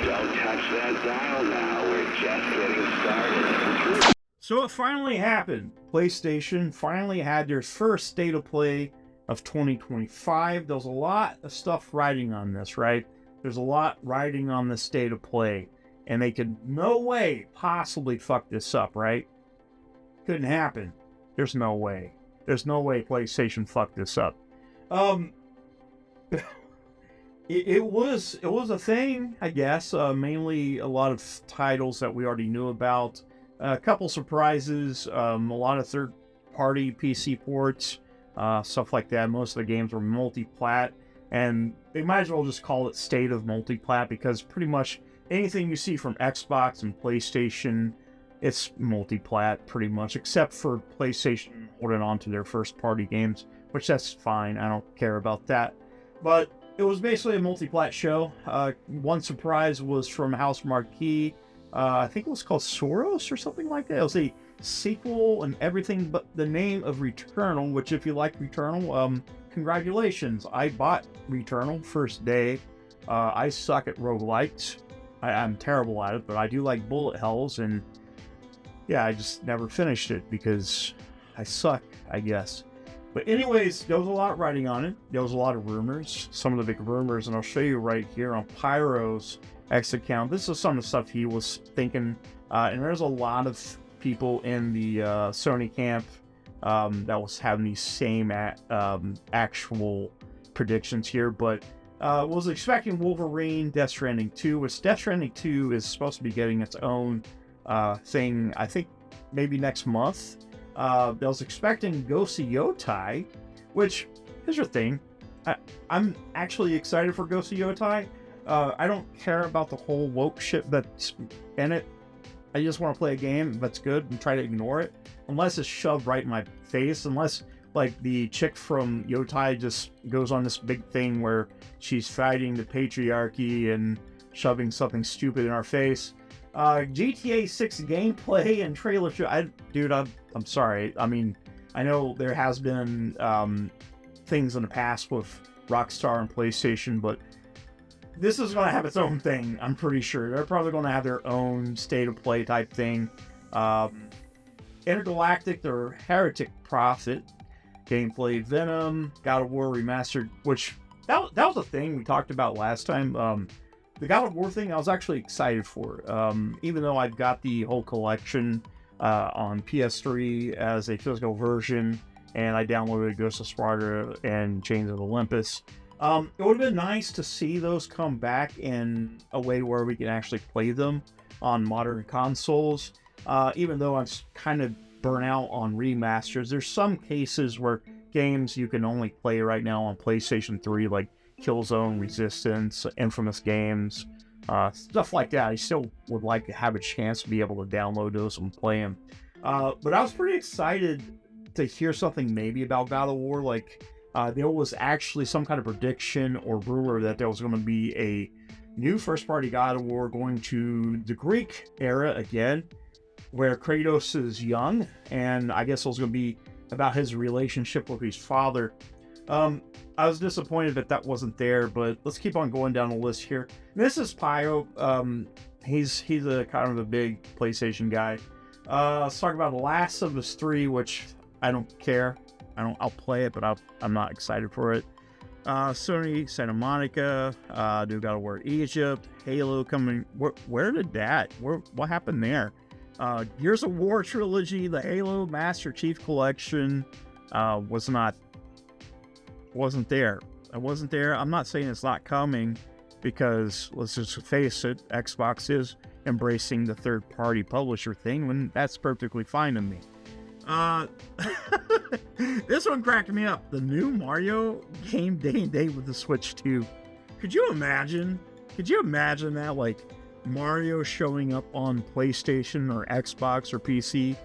Don't touch that dial now. We're just getting started. So it finally happened. PlayStation finally had their first State of Play of 2025. There's a lot of stuff riding on this, right? There's a lot riding on the State of Play. And they could no way possibly fuck this up, right? Couldn't happen. There's no way. There's no way PlayStation fucked this up. It was a thing, I guess. Mainly a lot of titles that we already knew about. A couple surprises. A lot of third-party PC ports, stuff like that. Most of the games were multi-plat, and they might as well just call it State of Multi-plat because pretty much anything you see from Xbox and PlayStation, it's multi-plat pretty much, except for PlayStation holding on to their first-party games, which that's fine. I don't care about that. But it was basically a multi-plat show. One surprise was from House Marquee. I think it was called Soros or something like that. It was a sequel and everything but the name of Returnal, which if you like Returnal, congratulations. I bought Returnal first day. I suck at roguelikes. I'm terrible at it, but I do like bullet hells, and yeah, I just never finished it because I suck, I guess. But anyways, there was a lot riding on it. There was a lot of rumors, some of the big rumors, and I'll show you right here on Pyro's X account. This is some of the stuff he was thinking, and there's a lot of people in the Sony camp that was having these same actual predictions here, but was expecting Wolverine, Death Stranding 2, which Death Stranding 2 is supposed to be getting its own thing, I think maybe next month. I was expecting Ghost of Yotai, which, here's your thing, I'm actually excited for Ghost of Yotai. I don't care about the whole woke shit that's in it. I just want to play a game that's good and try to ignore it, unless it's shoved right in my face, unless like the chick from Yotai just goes on this big thing where she's fighting the patriarchy and shoving something stupid in our face. GTA 6 gameplay and trailer show. I'm sorry. I mean, I know there has been things in the past with Rockstar and PlayStation, but this is going to have its own thing, I'm pretty sure. They're probably going to have their own State of Play type thing. Intergalactic or Heretic Prophet gameplay, Venom, God of War Remastered, which that was a thing we talked about last time. The God of War thing I was actually excited for, even though I've got the whole collection on PS3 as a physical version, and I downloaded Ghost of Sparta and Chains of Olympus. It would have been nice to see those come back in a way where we can actually play them on modern consoles, even though I'm kind of burnt out on remasters. There's some cases where games you can only play right now on PlayStation 3, like Killzone, Resistance, Infamous games, stuff like that. I still would like to have a chance to be able to download those and play them. But I was pretty excited to hear something maybe about God of War. Like, there was actually some kind of prediction or rumor that there was going to be a new first-party God of War going to the Greek era again, where Kratos is young, and I guess it was going to be about his relationship with his father. I was disappointed that wasn't there, but let's keep on going down the list here. This is Pyro. He's a kind of a big PlayStation guy. Let's talk about The Last of Us 3, which I don't care. I'll play it, but I'm not excited for it. Sony Santa Monica, do God of War Egypt, Halo coming. Where did that? What happened there? Gears of War trilogy, the Halo Master Chief Collection wasn't there. It wasn't there. I'm not saying it's not coming, because let's just face it, Xbox is embracing the third-party publisher thing, and that's perfectly fine to me. This one cracked me up. The new Mario game day and date with the Switch 2. Could you imagine that? Like, Mario showing up on PlayStation or Xbox or PC?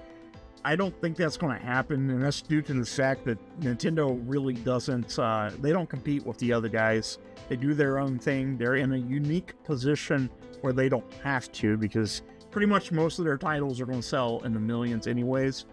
I don't think that's going to happen, and that's due to the fact that Nintendo really doesn't, they don't compete with the other guys. They do their own thing. They're in a unique position where they don't have to, because pretty much most of their titles are going to sell in the millions anyways.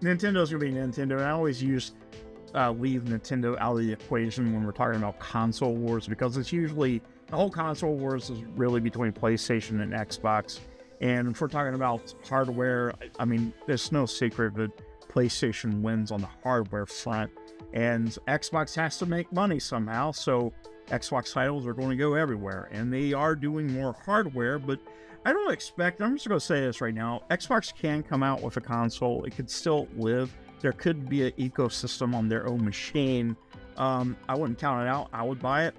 Nintendo's going to be Nintendo, and I always leave Nintendo out of the equation when we're talking about console wars, because it's usually the whole console wars is really between PlayStation and Xbox. And if we're talking about hardware, I mean, there's no secret that PlayStation wins on the hardware front, and Xbox has to make money somehow. So Xbox titles are going to go everywhere, and they are doing more hardware, but I don't expect, I'm just going to say this right now, Xbox can come out with a console. It could still live. There could be an ecosystem on their own machine. I wouldn't count it out. I would buy it.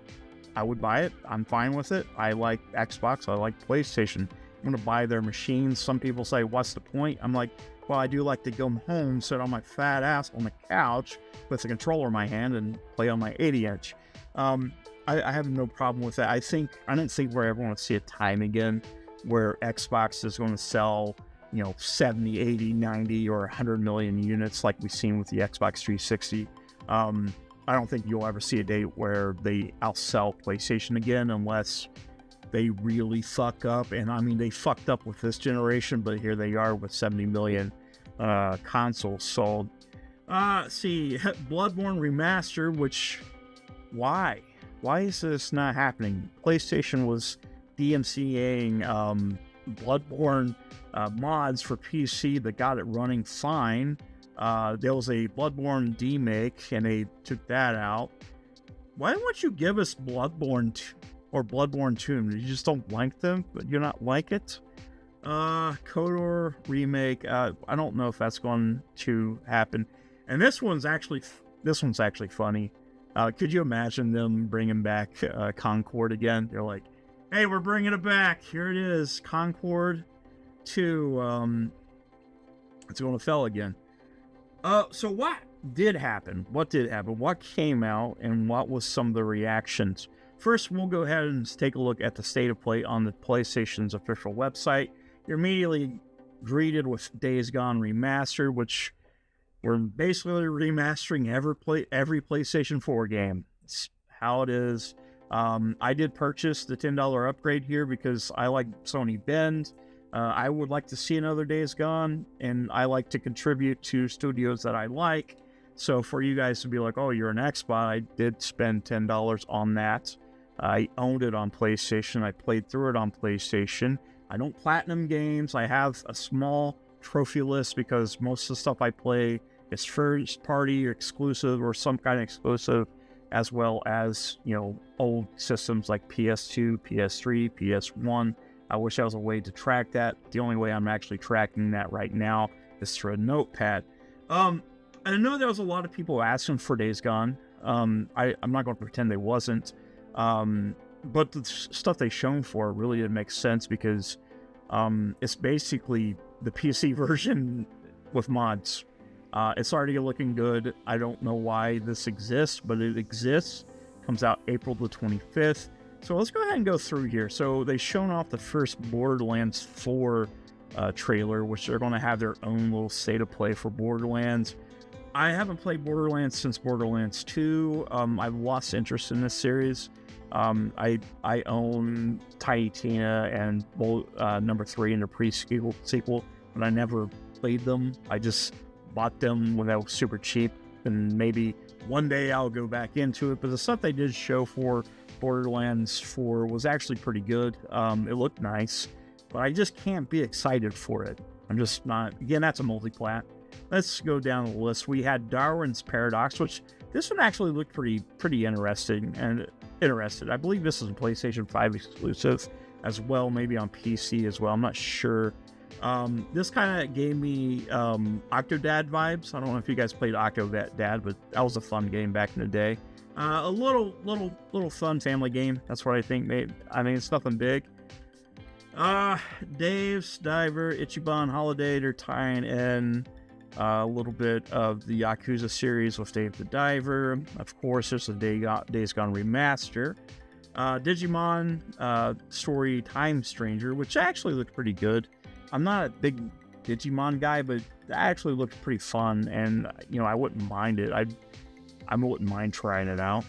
I'm fine with it. I like Xbox. I like PlayStation. I'm going to buy their machines. Some people say, what's the point? I'm like, well, I do like to go home, sit on my fat ass on the couch with the controller in my hand and play on my 80-inch. I have no problem with that. I don't think we're ever going to see a time again where Xbox is going to sell, 70, 80, 90, or 100 million units like we've seen with the Xbox 360. I don't think you'll ever see a day where they outsell PlayStation again unless they really fuck up. And I mean, they fucked up with this generation, but here they are with 70 million consoles sold. See, Bloodborne Remastered, which, why? Why is this not happening? PlayStation was DMCAing Bloodborne mods for PC that got it running fine. There was a Bloodborne demake, and they took that out. Why won't you give us Bloodborne or Bloodborne 2? You just don't like them, but you're not like it? KOTOR remake. I don't know if that's going to happen. And this one's actually funny. Could you imagine them bringing back Concord again? They're like, hey, we're bringing it back. Here it is, Concord 2. It's going to fail again. So what did happen? What came out, and what was some of the reactions? First, we'll go ahead and take a look at the state of play on the PlayStation's official website. You're immediately greeted with Days Gone Remastered, which we're basically remastering every PlayStation 4 game. It's how it is. I did purchase the $10 upgrade here because I like Sony Bend. I would like to see another Days Gone, and I like to contribute to studios that I like. So for you guys to be like, oh, you're an Xbox, I did spend $10 on that. I owned it on PlayStation. I played through it on PlayStation. I don't platinum games. I have a small trophy list because most of the stuff I play is first party or exclusive or some kind of exclusive, as well as, old systems like PS2, PS3, PS1. I wish there was a way to track that. The only way I'm actually tracking that right now is through a notepad. I know there was a lot of people asking for Days Gone. I'm not going to pretend they wasn't. But the stuff they shown for really didn't make sense because it's basically the PC version with mods. It's already looking good. I don't know why this exists, but it exists. Comes out April the 25th. So let's go ahead and go through here. So they've shown off the first Borderlands 4 trailer, which they're going to have their own little state of play for Borderlands. I haven't played Borderlands since Borderlands 2. I've lost interest in this series. I own Tiny Tina and number 3 in the pre-sequel, but I never played them. I just bought them when they were super cheap, and maybe one day I'll go back into it. But the stuff they did show for Borderlands 4 was actually pretty good. It looked nice, but I just can't be excited for it. I'm just not. Again, that's a multi-plat. Let's go down the list. We had Darwin's Paradox, which this one actually looked pretty interesting and interested. I believe this is a PlayStation 5 exclusive as well, maybe on PC as well. I'm not sure. This kind of gave me Octodad vibes. I don't know if you guys played Octodad, but that was a fun game back in the day. A little fun family game. That's what I think. I mean, it's nothing big. Dave's Diver, Ichiban Holiday, they're tying in a little bit of the Yakuza series with Dave the Diver. Of course, there's a Days Gone Remaster. Digimon Story Time Stranger, which actually looked pretty good. I'm not a big Digimon guy, but that actually looked pretty fun, and I wouldn't mind it. I wouldn't mind trying it out.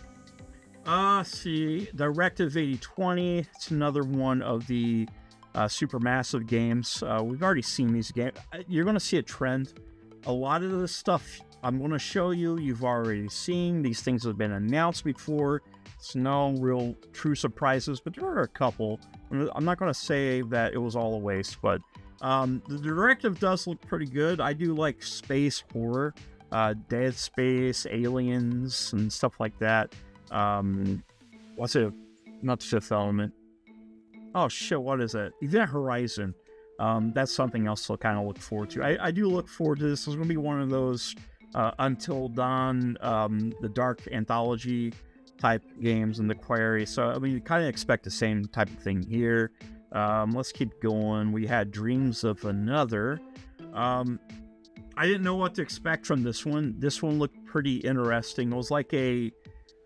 See, Directive 8020. It's another one of the Supermassive games. We've already seen these games. You're going to see a trend. A lot of the stuff I'm going to show you, you've already seen. These things have been announced before. It's no real true surprises, but there are a couple. I'm not going to say that it was all a waste, but the directive does look pretty good. I do like space horror, Dead Space, Aliens, and stuff like that. What's it? Not the Fifth Element. Oh shit, what is it? Event Horizon. That's something else to kind of look forward to. I do look forward to this. It's going to be one of those Until Dawn, the Dark Anthology type games in the Quarry. So, I mean, you kind of expect the same type of thing here. Let's keep going. We had Dreams of Another. I didn't know what to expect from this one. This one looked pretty interesting. It was like a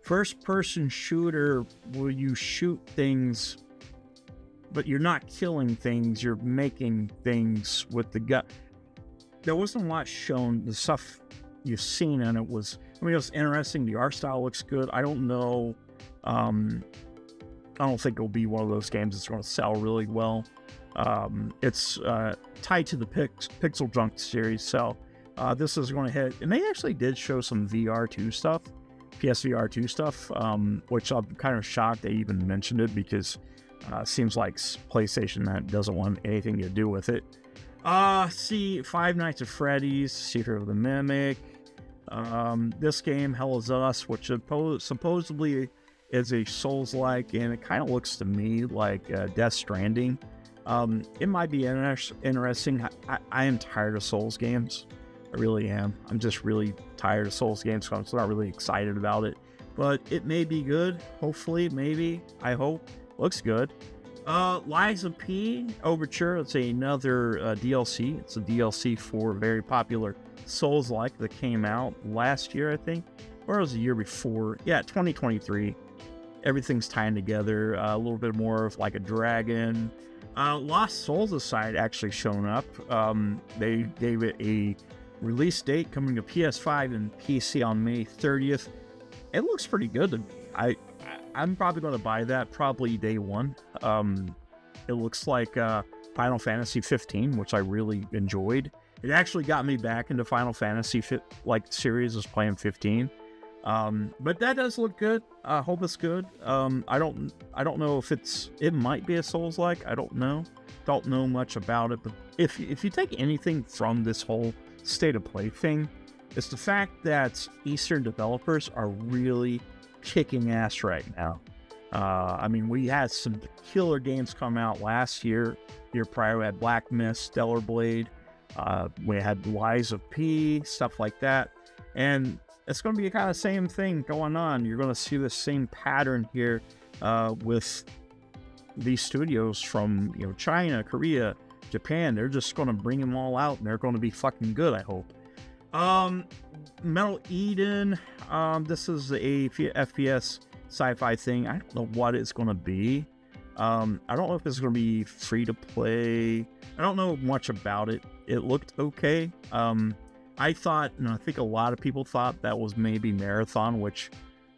first-person shooter where you shoot things, but you're not killing things. You're making things with the gun. There wasn't a lot shown. The stuff you've seen in it was, I mean, it was interesting. The art style looks good. I don't know. I don't think it'll be one of those games that's going to sell really well. It's tied to the Pixel Junk series, so this is going to hit. And they actually did show some VR2 stuff, PSVR 2 stuff, which I'm kind of shocked they even mentioned it, because it seems like PlayStation that doesn't want anything to do with it. See, Five Nights at Freddy's, Secret of the Mimic. This game, Hell Is Us, which supposedly is a Souls-like, and it kind of looks to me like Death Stranding. It might be interesting. I am tired of Souls games. I really am. I'm just really tired of Souls games, so I'm not really excited about it. But it may be good. Hopefully, maybe. I hope. Looks good. Lies of P Overture. It's another DLC. It's a DLC for a very popular Souls-like that came out last year, I think. Or it was the year before. Yeah, 2023. Everything's tying together. A little bit more of like a dragon. Lost Souls Aside actually shown up. They gave it a release date coming to PS5 and PC on May 30th. It looks pretty good to me. I'm probably going to buy that probably day one. It looks like Final Fantasy 15, which I really enjoyed. It actually got me back into Final Fantasy series. Was playing 15. But that does look good. I hope it's good. I don't know if it might be a Souls-like. I don't know much about it. But if you take anything from this whole state of play thing, it's the fact that Eastern developers are really kicking ass right now. I mean, we had some killer games come out last year. Year prior, we had Black Mist, Stellar Blade. We had Lies of P, stuff like that. And it's going to be kind of the same thing going on. You're going to see the same pattern here with these studios from China, Korea, Japan. They're just going to bring them all out, and they're going to be fucking good, I hope. Metal Eden. This is a FPS sci-fi thing. I don't know what it's going to be. I don't know if it's going to be free to play. I don't know much about it. It looked okay. I thought, and I think a lot of people thought that was maybe Marathon, which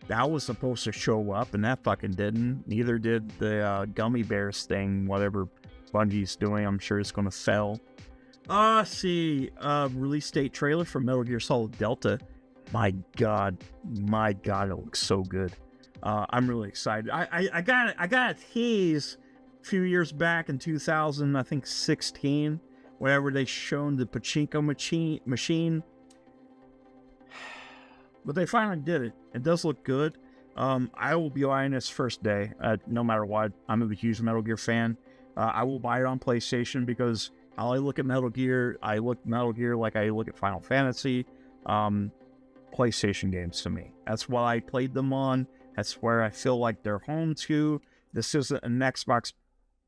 that was supposed to show up, and that fucking didn't. Neither did the Gummy Bears thing, whatever Bungie's doing. I'm sure it's going to fail. Release date trailer for Metal Gear Solid Delta. My god, it looks so good. I'm really excited. I got a tease a few years back in 2016, whenever they shown the pachinko machine. But they finally did it. It does look good. I will be buying this first day, no matter what. I'm a huge Metal Gear fan. I will buy it on PlayStation because how I look at Metal Gear, I look at Metal Gear like I look at Final Fantasy. PlayStation games to me. That's what I played them on. That's where I feel like they're home to. This isn't an Xbox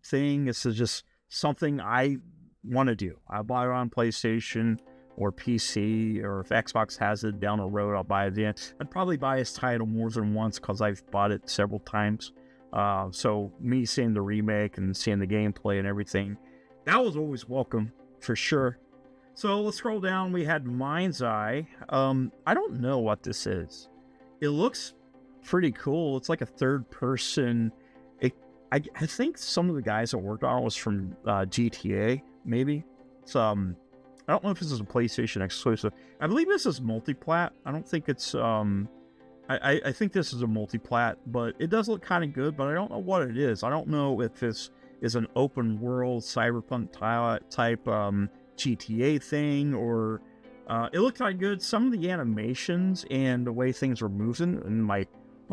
thing. This is just something I want to do. I buy it on PlayStation or PC, or if Xbox has it down the road, I'll buy it then. I'd probably buy this title more than once because I've bought it several times. So me seeing the remake and seeing the gameplay and everything, that was always welcome for sure. So let's scroll down. We had Mind's Eye. I don't know what this is. It looks pretty cool. It's like a third person. I think some of the guys that worked on it was from GTA, maybe. So I don't know if this is a PlayStation exclusive. I believe this is multi-plat. I don't think it's I think this is a multi-plat, but it does look kind of good, but I don't know what it is. I don't know if this is an open world cyberpunk type GTA thing, or it looked kind of good. Some of the animations and the way things are moving, and my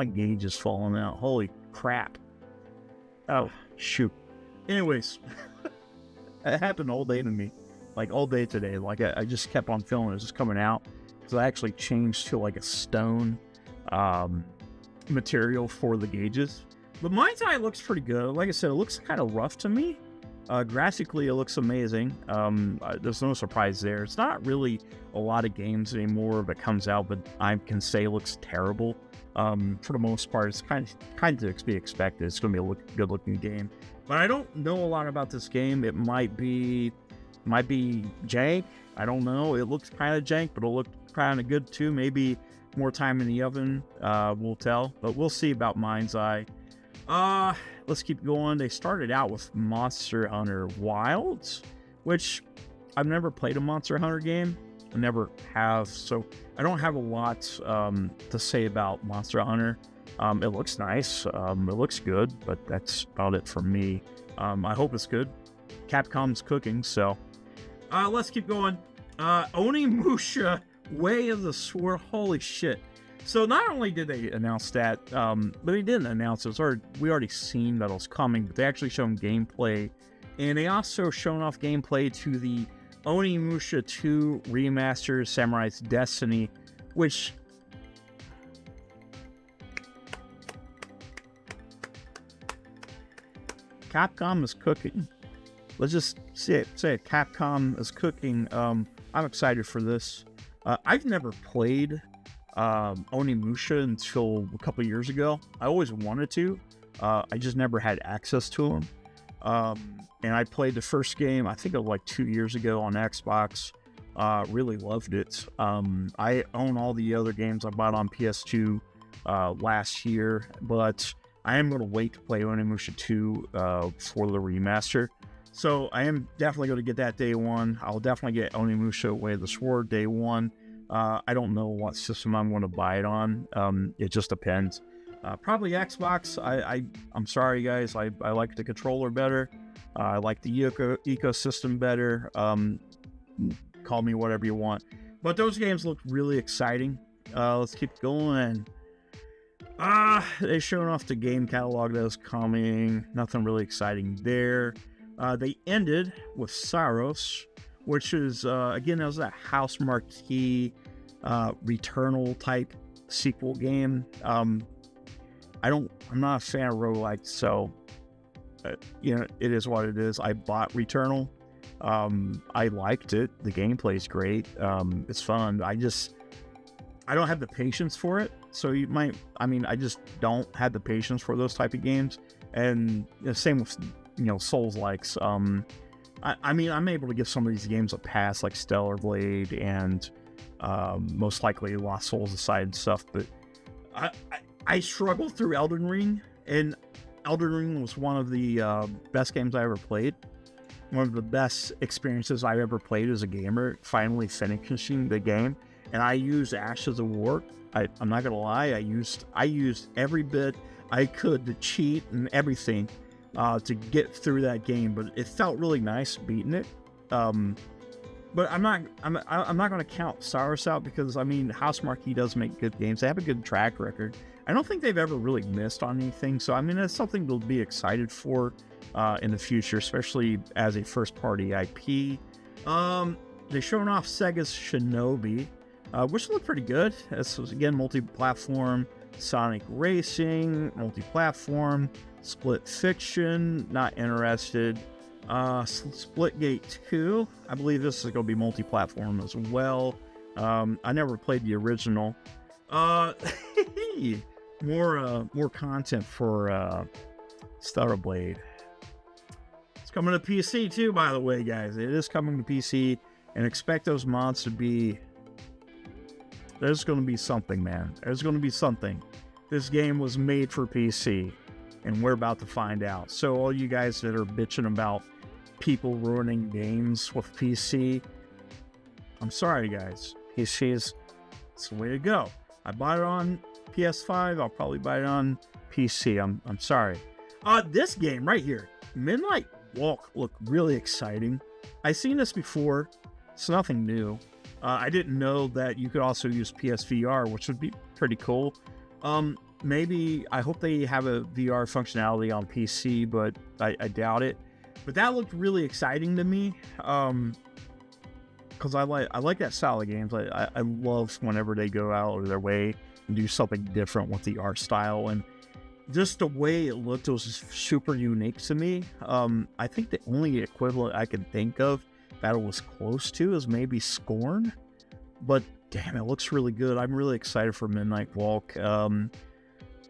gauge is falling out. Holy crap. Oh, shoot. Anyways, it happened all day to me. Like, all day today. Like, I just kept on feeling it was just coming out. So I actually changed to, like, a stone material for the gauges. But mine's eye looks pretty good. Like I said, it looks kind of rough to me. Graphically, it looks amazing. There's no surprise there. It's not really a lot of games anymore that comes out, but I can say looks terrible. For the most part, it's kind of to be expected. It's going to be a good looking game. But I don't know a lot about this game. It might be jank. I don't know. It looks kind of jank, but it'll look kind of good too. Maybe more time in the oven will tell. But we'll see about Mind's Eye. Let's keep going. They started out with Monster Hunter Wilds, which I've never played a Monster Hunter game. I never have, so I don't have a lot to say about Monster Hunter. It looks nice. It looks good, but that's about it for me. I hope it's good. Capcom's cooking, so let's keep going. Onimusha Way of the Sword. Holy shit. So not only did they announce that, but they didn't announce it. We already seen that it was coming, but they actually shown gameplay. And they also shown off gameplay to the Onimusha 2 Remastered Samurai's Destiny, which... Capcom is cooking. Let's just say it. Capcom is cooking. I'm excited for this. I've never played Onimusha until a couple years ago. I always wanted to. I just never had access to them. And I played the first game, I think, like 2 years ago on Xbox. Really loved it. I own all the other games I bought on PS2 last year, but I am going to wait to play Onimusha 2 for the remaster. So I am definitely going to get that day one. I'll definitely get Onimusha Way of the Sword day one. I don't know what system I'm going to buy it on. It just depends. Probably Xbox. I'm sorry, guys. I like the controller better. I like the ecosystem better. Call me whatever you want. But those games look really exciting. Let's keep going. They showed off the game catalog that was coming. Nothing really exciting there. They ended with Saros, which is, again, that was that House Marquee Returnal type sequel game. I'm not a fan of roguelikes, so it is what it is. I bought Returnal. I liked it. The gameplay's great. It's fun. I don't have the patience for it. So I just don't have the patience for those type of games. And same with, Souls likes. I'm able to give some of these games a pass, like Stellar Blade and most likely Lost Souls aside and stuff. But I struggled through Elden Ring, and Elden Ring was one of the best games I ever played. One of the best experiences I ever played as a gamer, finally finishing the game. And I used Ashes of War. I'm not gonna lie, I used every bit I could to cheat and everything to get through that game. But it felt really nice beating it. But I'm not gonna count Saros out, because House Marquee does make good games. They have a good track record. I don't think they've ever really missed on anything. So that's something to be excited for in the future, especially as a first-party IP. They showed off Sega's Shinobi, which looked pretty good. This was, again, multi-platform. Sonic Racing, multi-platform. Split Fiction, not interested. Splitgate 2, I believe this is going to be multi-platform as well. I never played the original. More content for Stellar Blade. It's coming to PC too, by the way, guys. It is coming to PC, and expect those mods to be... There's going to be something, man. There's going to be something. This game was made for PC, and we're about to find out. So all you guys that are bitching about people ruining games with PC, I'm sorry, guys. PC is... It's the way to go. I bought it on PS5. I'll probably buy it on PC. I'm sorry. This game right here, Midnight Walk, looked really exciting. I've seen this before. It's nothing new. I didn't know that you could also use PSVR, which would be pretty cool. Maybe, I hope they have a VR functionality on PC, but I doubt it. But that looked really exciting to me, because I like that style of games. I love whenever they go out of their way and do something different with the art style, and just the way it looked was just super unique to me. I think the only equivalent I can think of that it was close to is maybe Scorn, but damn, it looks really good. I'm really excited for Midnight Walk.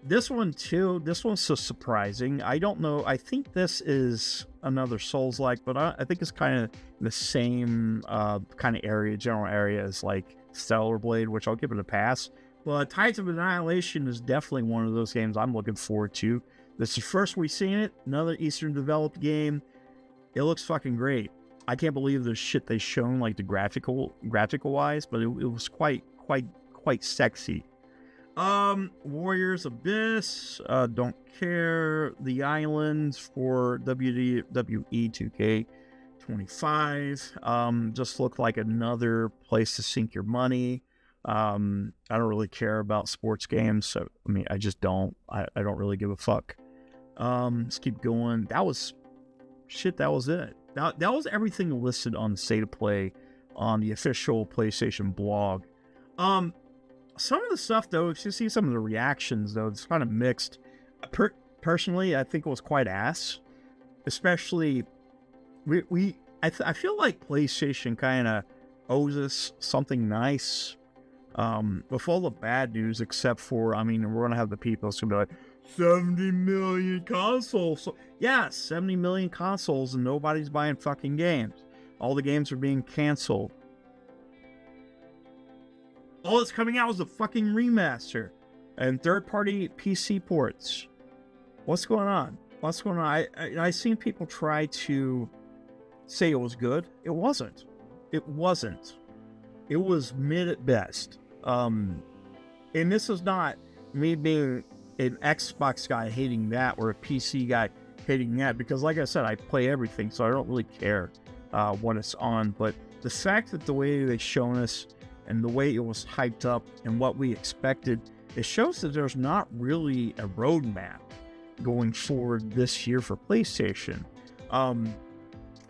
This one too, this one's so surprising. I don't know, I think this is another Souls-like, but I think it's kind of the same kind of area, general area as like Stellar Blade, which I'll give it a pass. But Tides of Annihilation is definitely one of those games I'm looking forward to. This is the first we've seen it, another Eastern developed game. It looks fucking great. I can't believe the shit they shown, like the graphical wise, but it was quite sexy. Warriors Abyss, don't care. The Islands for WWE 2K25, just look like another place to sink your money. I don't really care about sports games, so I mean, I just don't. I don't really give a fuck. Let's keep going. That was it. That was everything listed on the State of Play on the official PlayStation blog. Some of the stuff, though, if you see some of the reactions, though, it's kind of mixed. Personally, I think it was quite ass. Especially, I feel like PlayStation kind of owes us something nice. With all the bad news, except for, I mean, we're going to have the people who's going to be like, 70 million consoles. So, yeah, 70 million consoles, and nobody's buying fucking games. All the games are being canceled. All that's coming out is a fucking remaster and third-party PC ports. What's going on? I've seen people try to say it was good. It wasn't. It was mid at best. And this is not me being an Xbox guy hating that or a PC guy hating that, because like I said, I play everything, so I don't really care what it's on. But the fact that the way they've shown us and the way it was hyped up and what we expected, it shows that there's not really a roadmap going forward this year for PlayStation.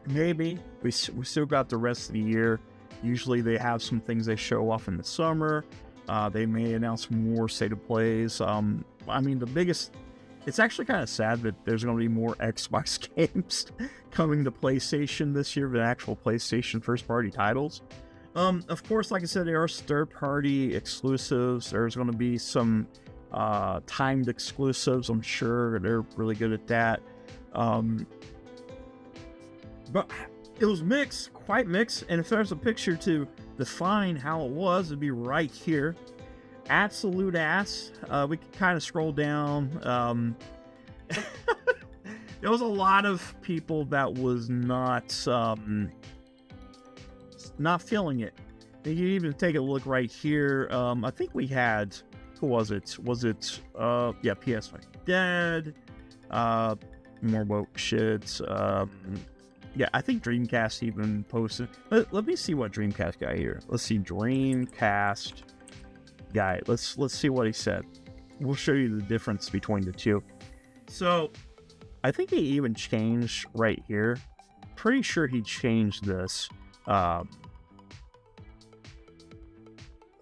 Maybe we still got the rest of the year. Usually they have some things they show off in the summer. They may announce more State of Plays. I mean, it's actually kind of sad that there's going to be more Xbox games coming to PlayStation this year than actual PlayStation first-party titles. Of course, like I said, there are third-party exclusives. There's going to be some timed exclusives. I'm sure they're really good at that. But it was mixed, quite mixed. And if there's a picture to define how it was, it'd be right here. Absolute ass. We can kind of scroll down. There was a lot of people that was not feeling it. You can even take a look right here. I think we had, who was it? Yeah, PS5 Dead, more woke shit. Yeah, I think Dreamcast even posted. Let me see what Dreamcast guy here. Let's see, Dreamcast guy. Let's see what he said. We'll show you the difference between the two. So, I think he even changed right here. Pretty sure he changed this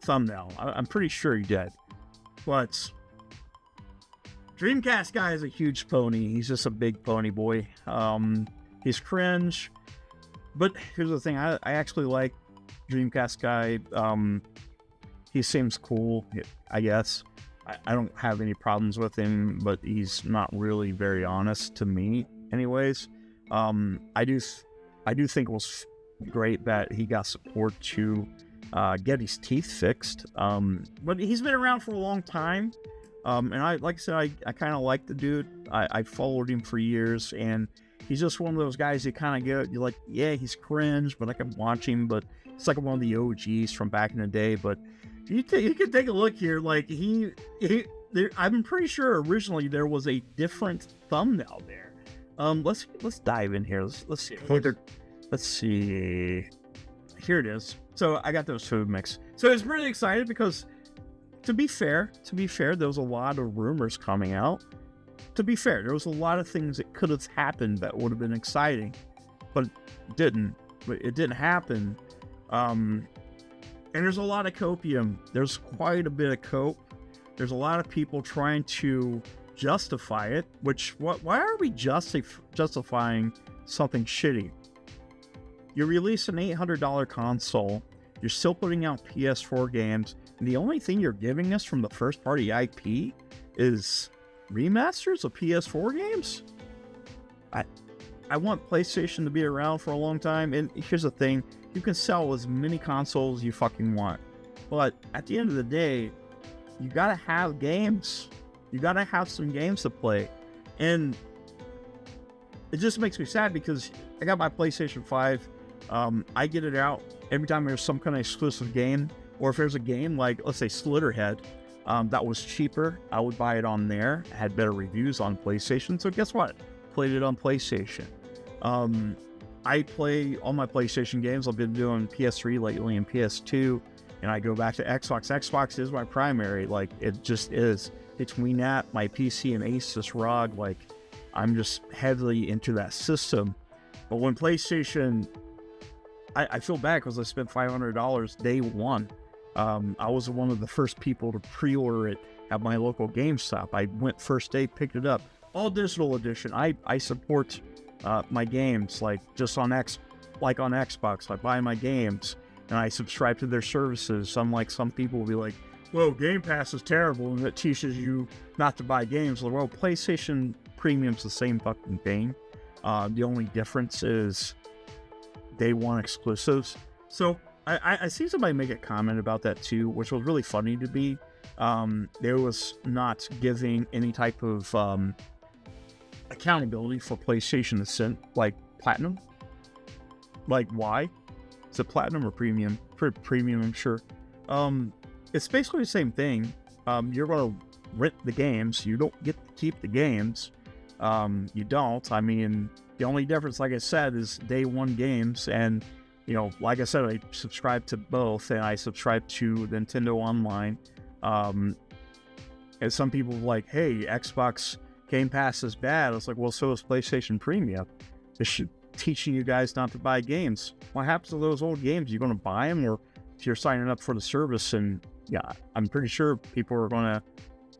thumbnail. I'm pretty sure he did. But Dreamcast guy is a huge pony. He's just a big pony boy. He's cringe. But here's the thing. I actually like Dreamcast guy. He seems cool, I guess. I don't have any problems with him, but he's not really very honest to me anyways. I do think it was great that he got support to get his teeth fixed. But he's been around for a long time. And like I said, I kind of like the dude. I followed him for years, and he's just one of those guys you kind of get, you're like, yeah, he's cringe, but I can watch him. But it's like one of the OGs from back in the day. But You can take a look here. Like I'm pretty sure originally there was a different thumbnail there. Let's dive in here. Let's see. Let's see. Here it is. So I got those food mix. So I was really excited because, to be fair, there was a lot of rumors coming out. To be fair, there was a lot of things that could have happened that would have been exciting, but it didn't. But it didn't happen. And there's a lot of copium. There's quite a bit of cope. There's a lot of people trying to justify it. Why are we justifying something shitty? You release an $800 console. You're still putting out PS4 games, and the only thing you're giving us from the first-party IP is remasters of PS4 games? I want PlayStation to be around for a long time, and here's the thing. You can sell as many consoles as you fucking want, but at the end of the day, you gotta have games. You gotta have some games to play, and it just makes me sad because I got my PlayStation 5. I get it out every time there's some kind of exclusive game, or if there's a game like, let's say, Slitterhead, that was cheaper, I would buy it on there. It had better reviews on PlayStation, so guess what? Played it on PlayStation. I play all my PlayStation games. I've been doing PS3 lately and PS2, and I go back to Xbox. Xbox is my primary. Like, it just is. Between that, my PC and Asus ROG, like, I'm just heavily into that system. But when PlayStation, I feel bad because I spent $500 day one. I was one of the first people to pre-order it at my local GameStop. I went first day, picked it up. All digital edition. I support my games, like just on Xbox. I buy my games and I subscribe to their services. Unlike some people will be like, "Whoa, Game Pass is terrible and it teaches you not to buy games." Well, PlayStation Premium's the same fucking thing. The only difference is day one exclusives. So I see somebody make a comment about that too, which was really funny to me. There was not giving any type of accountability for PlayStation to send, like, Platinum. Like, why? Is it Platinum or Premium? For Premium, I'm sure. It's basically the same thing. You're going to rent the games. You don't get to keep the games. You don't. I mean, the only difference, like I said, is day one games. And, you know, like I said, I subscribe to both, and I subscribe to Nintendo Online. And some people were like, "Hey, Xbox Game Pass is bad." I was like, well, so is PlayStation Premium. It's teaching you guys not to buy games. What happens to those old games? You're going to buy them, or if you're signing up for the service? And yeah, I'm pretty sure people are going to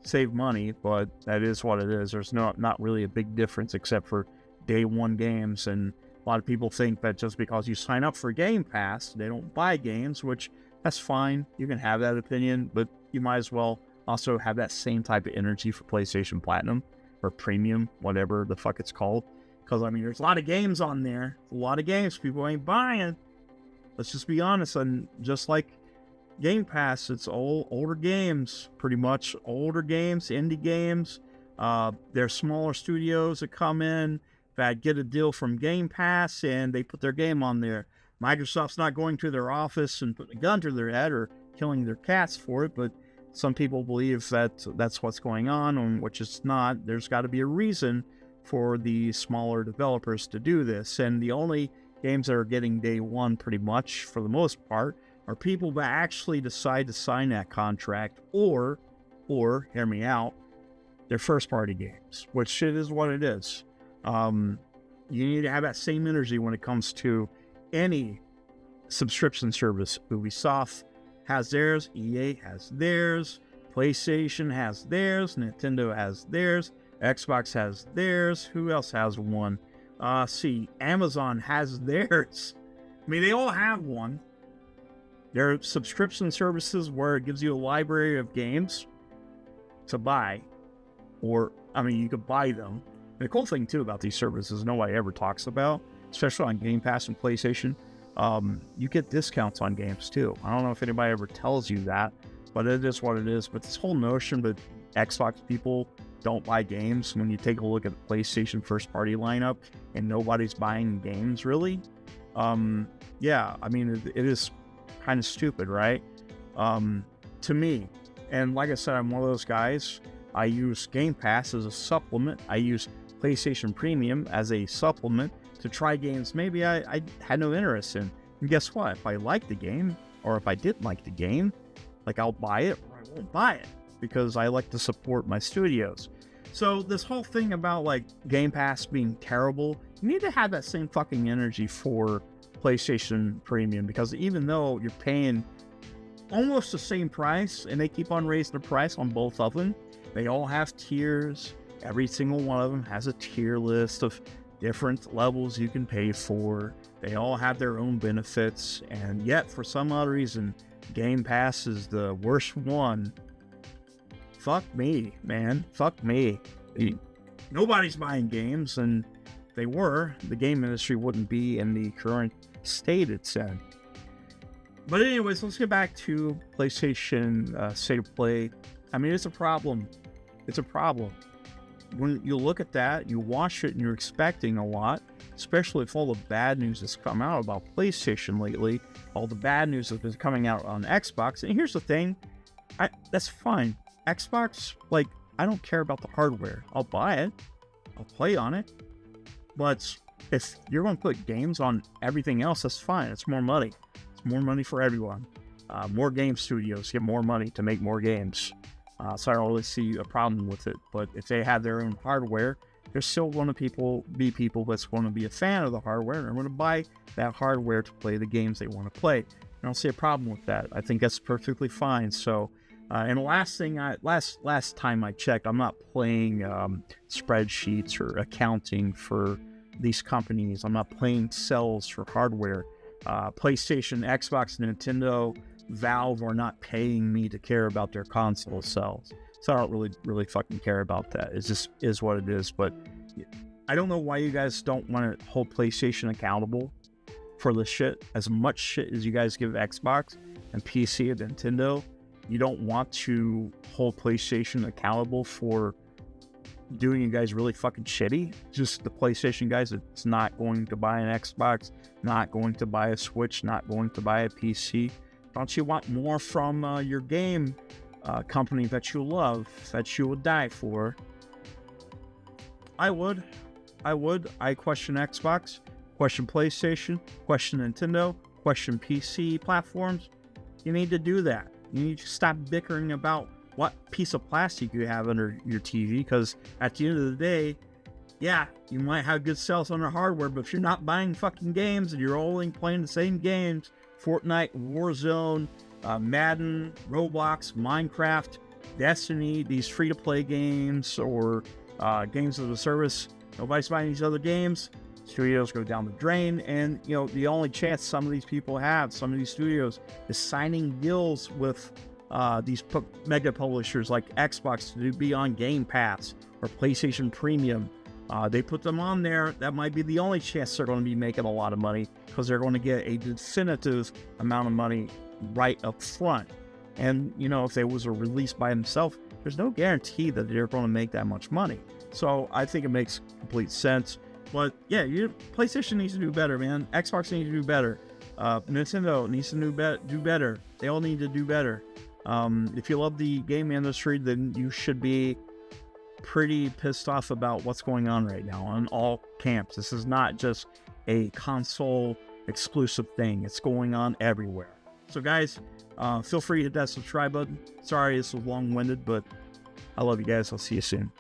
save money, but that is what it is. There's not really a big difference except for day one games. And a lot of people think that just because you sign up for Game Pass, they don't buy games, which that's fine. You can have that opinion, but you might as well also have that same type of energy for PlayStation Platinum or Premium, whatever the fuck it's called. Because, I mean, there's a lot of games on there. A lot of games people ain't buying. Let's just be honest. And just like Game Pass, it's all older games, pretty much. Older games, indie games. There's smaller studios that come in that get a deal from Game Pass, and they put their game on there. Microsoft's not going to their office and putting a gun to their head or killing their cats for it, but some people believe that that's what's going on, which it's not. There's got to be a reason for the smaller developers to do this. And the only games that are getting day one, pretty much, for the most part, are people that actually decide to sign that contract, or hear me out, they're first-party games, which it is what it is. You need to have that same energy when it comes to any subscription service. Ubisoft has theirs, EA has theirs, PlayStation has theirs, Nintendo has theirs, Xbox has theirs. Who else has one? Amazon has theirs. I mean, they all have one. There are subscription services where it gives you a library of games to buy, or, I mean, you could buy them. And the cool thing, too, about these services nobody ever talks about, especially on Game Pass and PlayStation, you get discounts on games, too. I don't know if anybody ever tells you that, but it is what it is. But this whole notion that Xbox people don't buy games, when you take a look at the PlayStation first-party lineup and nobody's buying games, really, yeah, I mean, it is kind of stupid, right? to me. And like I said, I'm one of those guys. I use Game Pass as a supplement. I use PlayStation Premium as a supplement to try games maybe I had no interest in. And guess what? If I like the game, or if I didn't like the game, like, I'll buy it or I won't buy it, because I like to support my studios. So this whole thing about like Game Pass being terrible, you need to have that same fucking energy for PlayStation Premium, because even though you're paying almost the same price, and they keep on raising the price on both of them, they all have tiers. Every single one of them has a tier list of different levels you can pay for. They all have their own benefits, and yet for some odd reason, Game Pass is the worst one. Fuck me, man. Fuck me. Nobody's buying games, and if they were, the game industry wouldn't be in the current state it's in. But anyways, let's get back to PlayStation State of Play. I mean, it's a problem. It's a problem. When you look at that, you watch it, and you're expecting a lot, especially if all the bad news has come out about PlayStation lately. All the bad news has been coming out on Xbox. And here's the thing. That's fine. Xbox, like, I don't care about the hardware. I'll buy it. I'll play on it. But if you're going to put games on everything else, that's fine. It's more money. It's more money for everyone. More game studios get more money to make more games. So I don't really see a problem with it. But if they have their own hardware, there's still going to be people that's going to be a fan of the hardware, and are going to buy that hardware to play the games they want to play. I don't see a problem with that. I think that's perfectly fine. So, and the last thing last time I checked, I'm not playing spreadsheets or accounting for these companies. I'm not playing sales for hardware. PlayStation, Xbox, Nintendo, Valve are not paying me to care about their console sales. So I don't really fucking care about that. It just is what it is. But I don't know why you guys don't want to hold PlayStation accountable for the shit. As much shit as you guys give Xbox and PC and Nintendo, you don't want to hold PlayStation accountable for doing you guys really fucking shitty. Just the PlayStation guys that's not going to buy an Xbox, not going to buy a Switch, not going to buy a PC. Don't you want more from your game company that you love, that you would die for? I would. I question Xbox, question PlayStation, question Nintendo, question PC platforms. You need to do that. You need to stop bickering about what piece of plastic you have under your TV, because at the end of the day, yeah, you might have good sales on the hardware, but if you're not buying fucking games and you're only playing the same games, Fortnite, Warzone, Madden, Roblox, Minecraft, Destiny, these free-to-play games, or games as a service, nobody's buying these other games, studios go down the drain. And you know, the only chance some of these people have, some of these studios, is signing deals with these mega publishers like Xbox to be on Game Pass or PlayStation Premium. They put them on there. That might be the only chance they're going to be making a lot of money, because they're going to get a definitive amount of money right up front. And you know, if they was a release by themselves, there's no guarantee that they're going to make that much money. So I think it makes complete sense. But yeah, PlayStation needs to do better, man. Xbox needs to do better. Nintendo needs to do better. They all need to do better. If you love the game industry, then you should be pretty pissed off about what's going on right now on all camps. This is not just a console exclusive thing. It's going on everywhere. So guys, feel free to hit that subscribe button. Sorry this was long-winded, but I love you guys. I'll see you soon.